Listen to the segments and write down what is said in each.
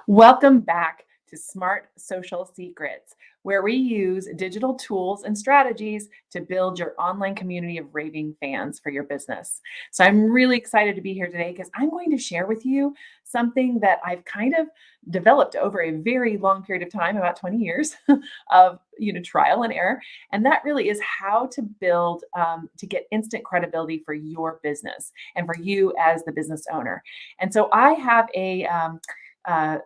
Welcome back to Smart Social Secrets, where we use digital tools and strategies to build your online community of raving fans for your business. So I'm really excited to be here today because I'm going to share with you something that I've kind of developed over a very long period of time, about 20 years of trial and error. And that really is how to build to get instant credibility for your business and for you as the business owner. And so I have a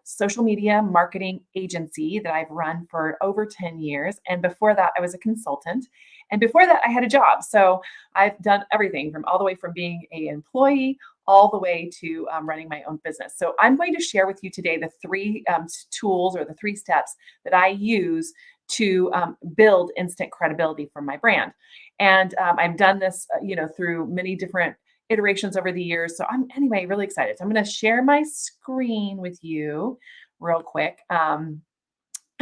social media marketing agency that I've run for over 10 years. And before that, I was a consultant. And before that, I had a job. So I've done everything from all the way from being an employee all the way to running my own business. So I'm going to share with you today the three tools or the three steps that I use to build instant credibility for my brand. And I've done this, through many different iterations over the years. So I'm anyway really excited. So I'm going to share my screen with you real quick and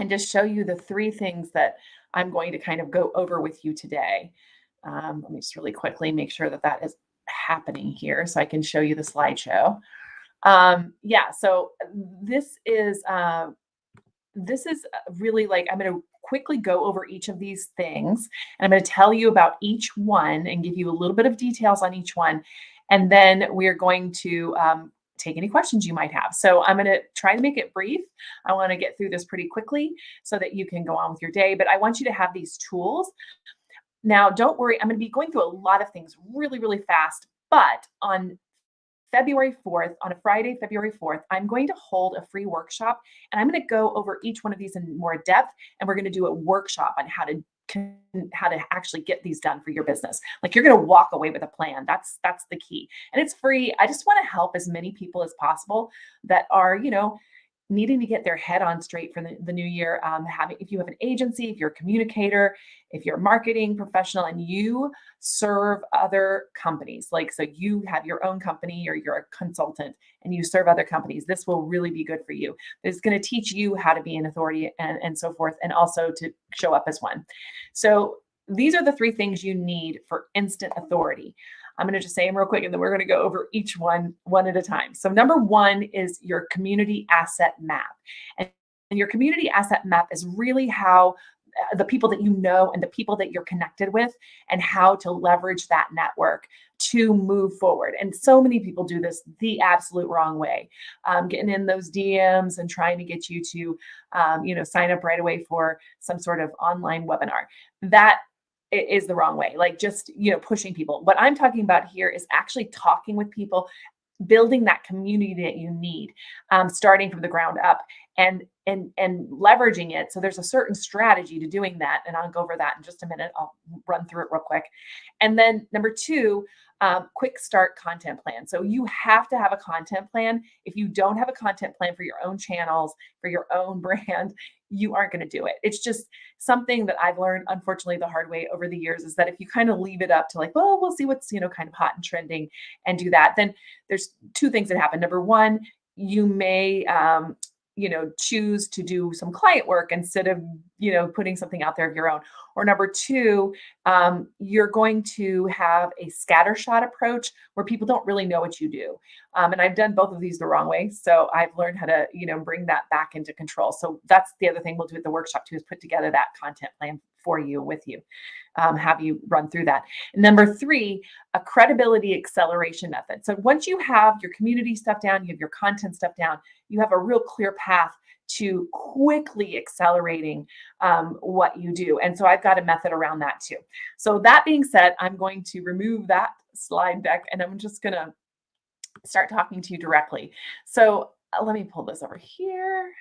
just show you the three things that I'm going to kind of go over with you today. Let me just really quickly make sure that that is happening here so I can show you the slideshow. Yeah, so this is really like I'm going to quickly go over each of these things and I'm going to tell you about each one and give you a little bit of details on each one. And then we're going to take any questions you might have. So I'm going to try to make it brief. I want to get through this pretty quickly so that you can go on with your day. But I want you to have these tools. Now, don't worry, I'm going to be going through a lot of things really, really fast. But on February 4th, on a Friday, February 4th, I'm going to hold a free workshop and I'm going to go over each one of these in more depth. And we're going to do a workshop on how to actually get these done for your business. Like you're going to walk away with a plan. That's the key. And it's free. I just want to help as many people as possible that are, needing to get their head on straight for the new year. If you have an agency, if you're a communicator, if you're a marketing professional and you serve other companies, like so you have your own company or you're a consultant and you serve other companies, this will really be good for you. It's going to teach you how to be an authority and so forth, and also to show up as one. So these are the three things you need for instant authority. I'm going to just say them real quick, and then we're going to go over each one at a time. So number one is your community asset map. And your community asset map is really how the people that you know and the people that you're connected with and how to leverage that network to move forward. And so many people do this the absolute wrong way, getting in those DMs and trying to get you to, sign up right away for some sort of online webinar. That is the wrong way. Like just, pushing people. What I'm talking about here is actually talking with people, building that community that you need, starting from the ground up and leveraging it. So there's a certain strategy to doing that. And I'll go over that in just a minute. I'll run through it real quick. And then number two, quick start content plan. So you have to have a content plan. If you don't have a content plan for your own channels, for your own brand, you aren't going to do it. It's just something that I've learned, unfortunately, the hard way over the years, is that if you kind of leave it up to like, well, we'll see what's, kind of hot and trending and do that, then there's two things that happen. Number one, you may, choose to do some client work instead of, putting something out there of your own. Or number two, you're going to have a scattershot approach where people don't really know what you do. And I've done both of these the wrong way. So I've learned how to, bring that back into control. So that's the other thing we'll do at the workshop too, is put together that content plan for you, with you, have you run through that. And number three, a credibility acceleration method. So once you have your community stuff down, you have your content stuff down, you have a real clear path to quickly accelerating what you do. And so I've got a method around that too. So that being said, I'm going to remove that slide deck and I'm just going to start talking to you directly. So let me pull this over here.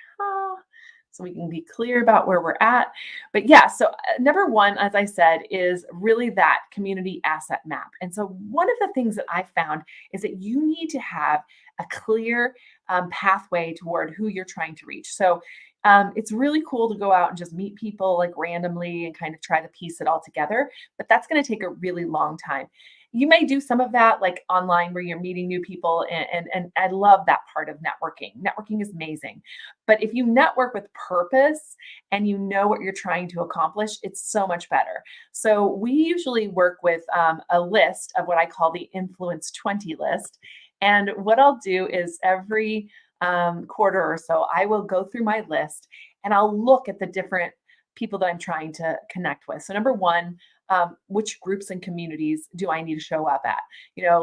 So we can be clear about where we're at. But yeah, so number one, as I said, is really that community asset map. And so one of the things that I found is that you need to have a clear pathway toward who you're trying to reach. So it's really cool to go out and just meet people like randomly and kind of try to piece it all together, but that's going to take a really long time. You may do some of that like online where you're meeting new people, and I love that part of networking. Networking is amazing. But if you network with purpose and you know what you're trying to accomplish, it's so much better. So we usually work with a list of what I call the Influence 20 list. And what I'll do is every quarter or so, I will go through my list and I'll look at the different people that I'm trying to connect with. So, number one, which groups and communities do I need to show up at?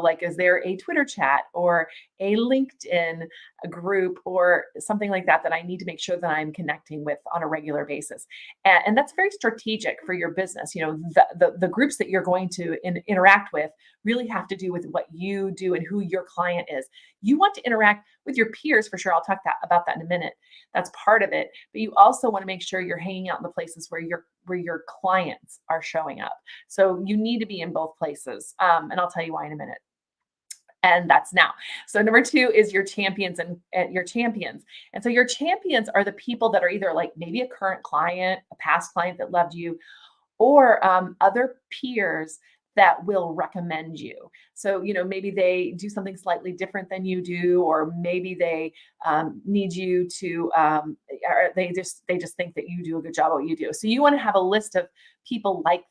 Like, is there a Twitter chat or a LinkedIn group or something like that that I need to make sure that I'm connecting with on a regular basis? And that's very strategic for your business. The groups that you're going to interact with really have to do with what you do and who your client is. You want to interact with your peers for sure. I'll talk about that in a minute. That's part of it. But you also want to make sure you're hanging out in the places where your clients are showing up. So you need to be in both places. And I'll tell you why in a minute. And that's now. So number two is your champions and your champions. And so your champions are the people that are either like maybe a current client, a past client that loved you, or other peers that will recommend you. So, maybe they do something slightly different than you do, or maybe they need you to, or they just think that you do a good job at what you do. So you want to have a list of people like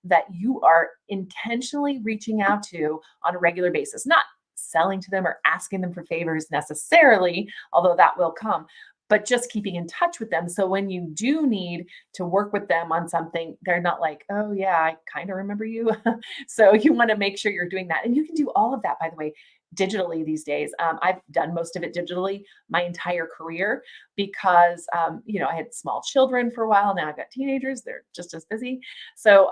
that you are intentionally reaching out to on a regular basis, not selling to them or asking them for favors necessarily, although that will come, but just keeping in touch with them. So when you do need to work with them on something, they're not like, oh, yeah, I kind of remember you. So you want to make sure you're doing that. And you can do all of that, by the way, digitally these days. I've done most of it digitally my entire career because, I had small children for a while. Now I've got teenagers. They're just as busy. So,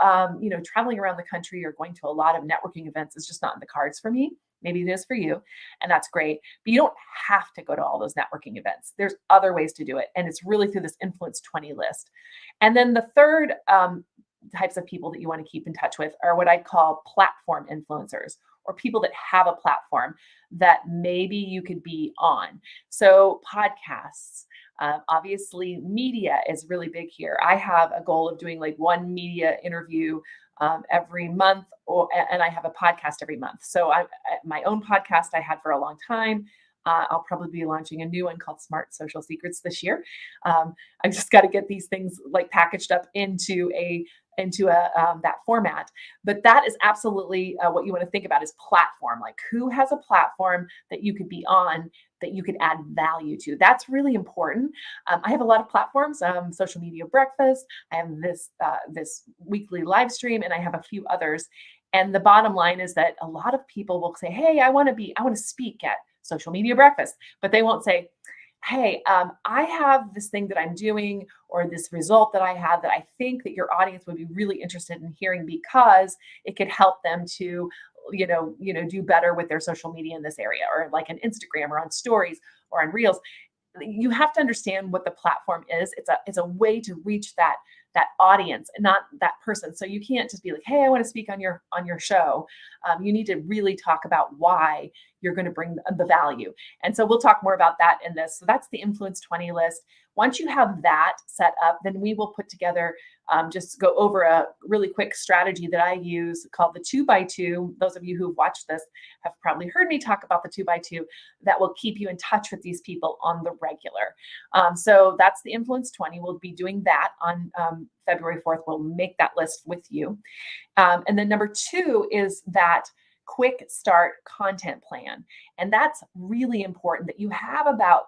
traveling around the country or going to a lot of networking events is just not in the cards for me. Maybe it is for you, and that's great. But you don't have to go to all those networking events. There's other ways to do it, and it's really through this Influence 20 list. And then the third types of people that you want to keep in touch with are what I call platform influencers, or people that have a platform that maybe you could be on. So podcasts. Obviously, media is really big here. I have a goal of doing like one media interview every month, and I have a podcast every month. So my own podcast I had for a long time. I'll probably be launching a new one called Smart Social Secrets this year. I've just got to get these things like packaged up into a that format. But that is absolutely what you want to think about is platform. Like, who has a platform that you could be on that you could add value to? That's really important. I have a lot of platforms. Social Media Breakfast. I have this weekly live stream, and I have a few others. And the bottom line is that a lot of people will say, "Hey, I want to speak at Social Media Breakfast," but they won't say, "Hey, I have this thing that I'm doing or this result that I have that I think that your audience would be really interested in hearing because it could help them to, do better with their social media in this area, or like an Instagram or on stories or on Reels." You have to understand what the platform is. It's a way to reach that audience and not that person. So you can't just be like, "Hey, I want to speak on your show." You need to really talk about why you're going to bring the value. And so we'll talk more about that in this. So that's the Influence 20 list. Once you have that set up, then we will put together, just go over a really quick strategy that I use called the 2x2. Those of you who've watched this have probably heard me talk about the 2x2 that will keep you in touch with these people on the regular. So that's the Influence 20. We'll be doing that on February 4th. We'll make that list with you. And then number two is that quick start content plan. And that's really important that you have about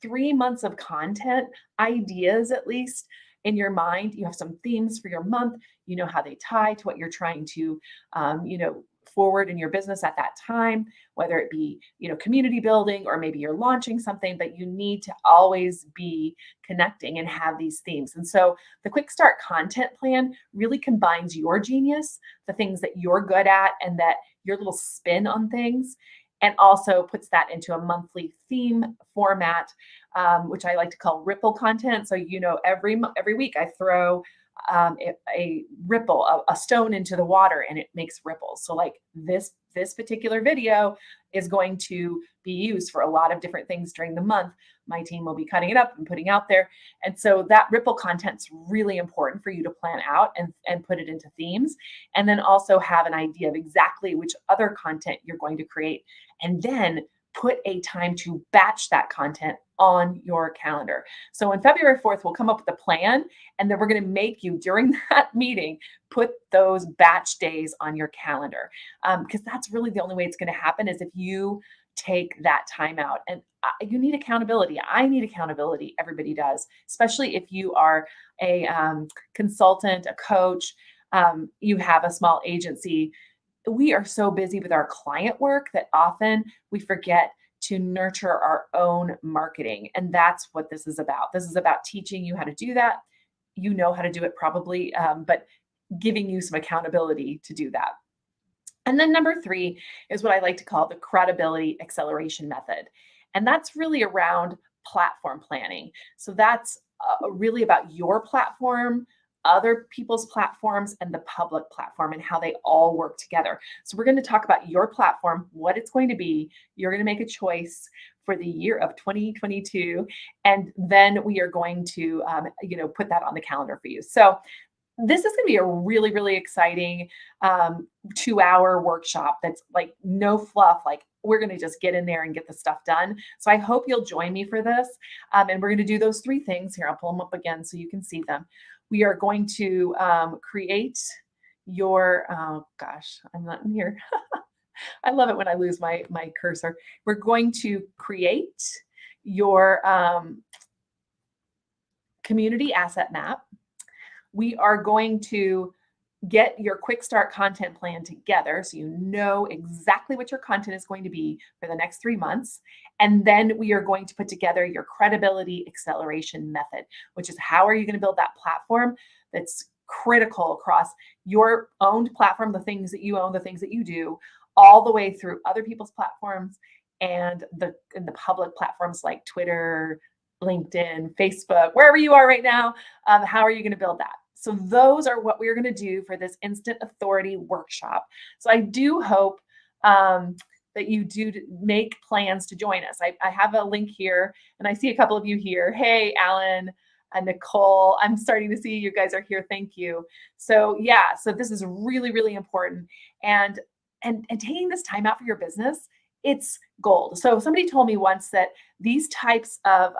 3 months of content ideas, at least in your mind. You have some themes for your month. You know how they tie to what you're trying to, forward in your business at that time, whether it be, community building or maybe you're launching something, but you need to always be connecting and have these themes. And so the Quick Start content plan really combines your genius, the things that you're good at and that your little spin on things, and also puts that into a monthly theme format, which I like to call ripple content. So, every week I throw a ripple, a stone into the water, and it makes ripples. So like this particular video is going to be used for a lot of different things during the month. My team will be cutting it up and putting out there. And so that ripple content's really important for you to plan out and put it into themes. And then also have an idea of exactly which other content you're going to create. And then put a time to batch that content on your calendar. So on February 4th, we'll come up with a plan, and then we're going to make you, during that meeting, put those batch days on your calendar. Because that's really the only way it's going to happen is if you take that time out. And you need accountability. I need accountability. Everybody does, especially if you are a consultant, a coach, you have a small agency. We are so busy with our client work that often we forget to nurture our own marketing. And that's what this is about. This is about teaching you how to do that. You know how to do it probably, but giving you some accountability to do that. And then number three is what I like to call the credibility acceleration method. And that's really around platform planning. So that's really about your platform, other people's platforms, and the public platform and how they all work together. So we're going to talk about your platform, what it's going to be. You're going to make a choice for the year of 2022. And then we are going to, put that on the calendar for you. So this is going to be a really, really exciting 2-hour workshop that's like no fluff. Like we're going to just get in there and get the stuff done. So I hope you'll join me for this. And we're going to do those three things here. I'll pull them up again so you can see them. We are going to create your, oh gosh, I'm not in here. I love it when I lose my cursor. We're going to create your community asset map. We are going to get your quick start content plan together so you know exactly what your content is going to be for the next 3 months. And then we are going to put together your credibility acceleration method, which is how are you going to build that platform that's critical across your owned platform, the things that you own, the things that you do, all the way through other people's platforms and the public platforms like Twitter, LinkedIn, Facebook, wherever you are right now. How are you going to build that? So those are what we're going to do for this Instant Authority workshop. So I do hope that you do make plans to join us. I have a link here, and I see a couple of you here. Hey, Alan and Nicole, I'm starting to see you guys are here. Thank you. So yeah, so this is really, really important. And taking this time out for your business, it's gold. So somebody told me once that these types of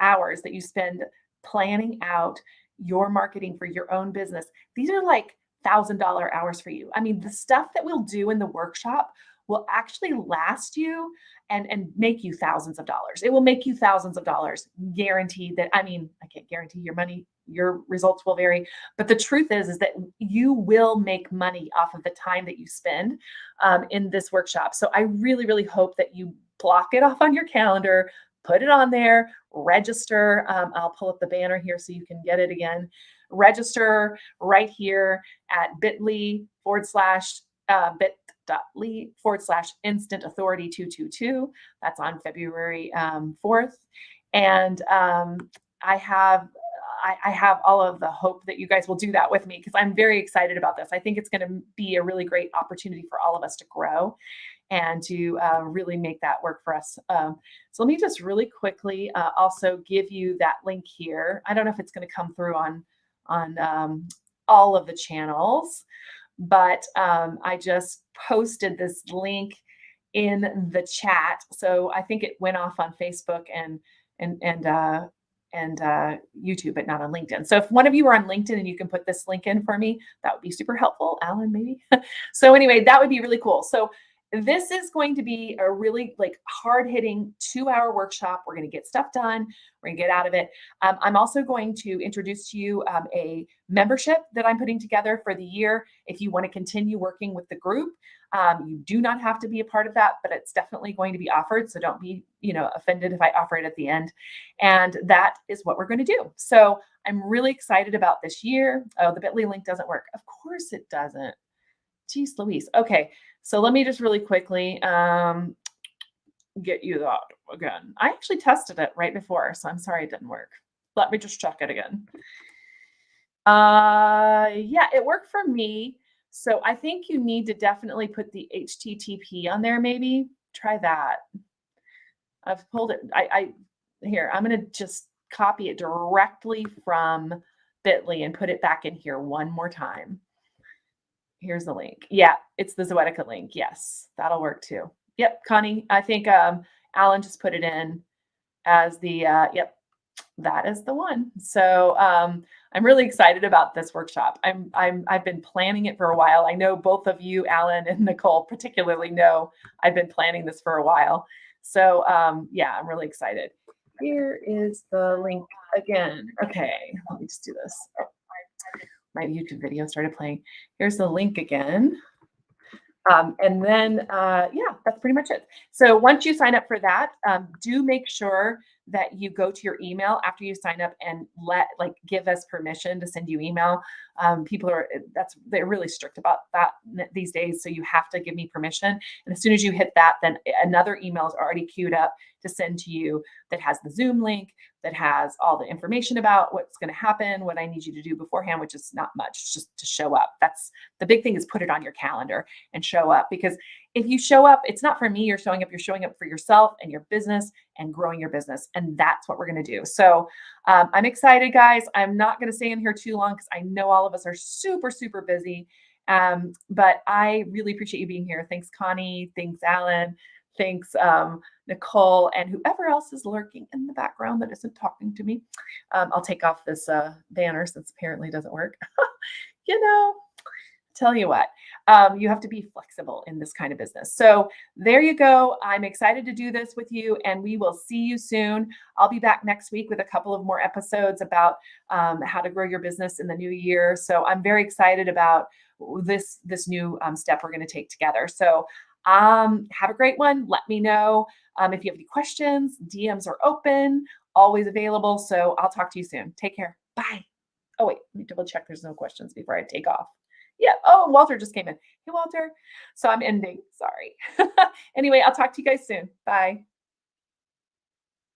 hours that you spend planning out your marketing for your own business, these are like $1,000 hours for you. I mean, the stuff that we'll do in the workshop will actually last you and make you thousands of dollars. It will make you thousands of dollars, guaranteed. That, I mean, I can't guarantee your money, your results will vary, but the truth is that you will make money off of the time that you spend in this workshop. So I really, really hope that you block it off on your calendar, put it on there, register. I'll pull up the banner here so you can get it again. Register right here at bit.ly/instant authority 222. That's on February 4th. And I have all of the hope that you guys will do that with me because I'm very excited about this. I think it's going to be a really great opportunity for all of us to grow and to really make that work for us. So let me just really quickly also give you that link here. I don't know if it's going to come through on all of the channels, but I just posted this link in the chat. So I think it went off on Facebook and YouTube, but not on LinkedIn. So if one of you are on LinkedIn and you can put this link in for me, that would be super helpful. Alan, maybe. So anyway, that would be really cool. So this is going to be a really like hard-hitting 2-hour workshop. We're going to get stuff done. We're going to get out of it. I'm also going to introduce to you a membership that I'm putting together for the year. If you want to continue working with the group, you do not have to be a part of that, but it's definitely going to be offered. So don't be, offended if I offer it at the end. And that is what we're going to do. So I'm really excited about this year. Oh, the bit.ly link doesn't work. Of course it doesn't. Jeez Louise. Okay. So let me just really quickly get you that again. I actually tested it right before, so I'm sorry it didn't work. Let me just check it again. Yeah, it worked for me. So I think you need to definitely put the HTTP on there, maybe. Try that. I've pulled it. Here, I'm going to just copy it directly from bit.ly and put it back in here one more time. Here's the link. Yeah, it's the Zoetica link. Yes, that'll work too. Yep, Connie, I think Alan just put it in as the, yep, That is the one. So I'm really excited about this workshop. I've been planning it for a while. I know both of you, Alan and Nicole, particularly know I've been planning this for a while. So yeah, I'm really excited. Here is the link again. Okay, let me just do this. Oh, my YouTube video started playing. Here's the link again. And then, yeah, that's pretty much it. So once you sign up for that, do make sure that you go to your email after you sign up and give us permission to send you email. People are they're really strict about that these days. So you have to give me permission. And as soon as you hit that, then another email is already queued up to send to you that has the Zoom link, that has all the information about what's going to happen, what I need you to do beforehand, which is not much. It's just to show up. That's the big thing, is put it on your calendar and show up, because if you show up, it's not for me, you're showing up for yourself and your business and growing your business. And that's what we're going to do. So I'm excited, guys. I'm not going to stay in here too long because I know all of us are super, super busy. But I really appreciate you being here. Thanks, Connie. Thanks, Alan. Thanks, Nicole, and whoever else is lurking in the background that isn't talking to me. I'll take off this banner since apparently it doesn't work. You know, tell you what, you have to be flexible in this kind of business. So there you go. I'm excited to do this with you, and we will see you soon. I'll be back next week with a couple of more episodes about how to grow your business in the new year. So I'm very excited about this new step we're going to take together. So have a great one. Let me know if you have any questions. DMs are open, always available. So I'll talk to you soon. Take care. Bye. Oh, wait, let me double check there's no questions before I take off. Yeah. Oh, Walter just came in. Hey, Walter. So I'm ending. Sorry. Anyway, I'll talk to you guys soon. Bye.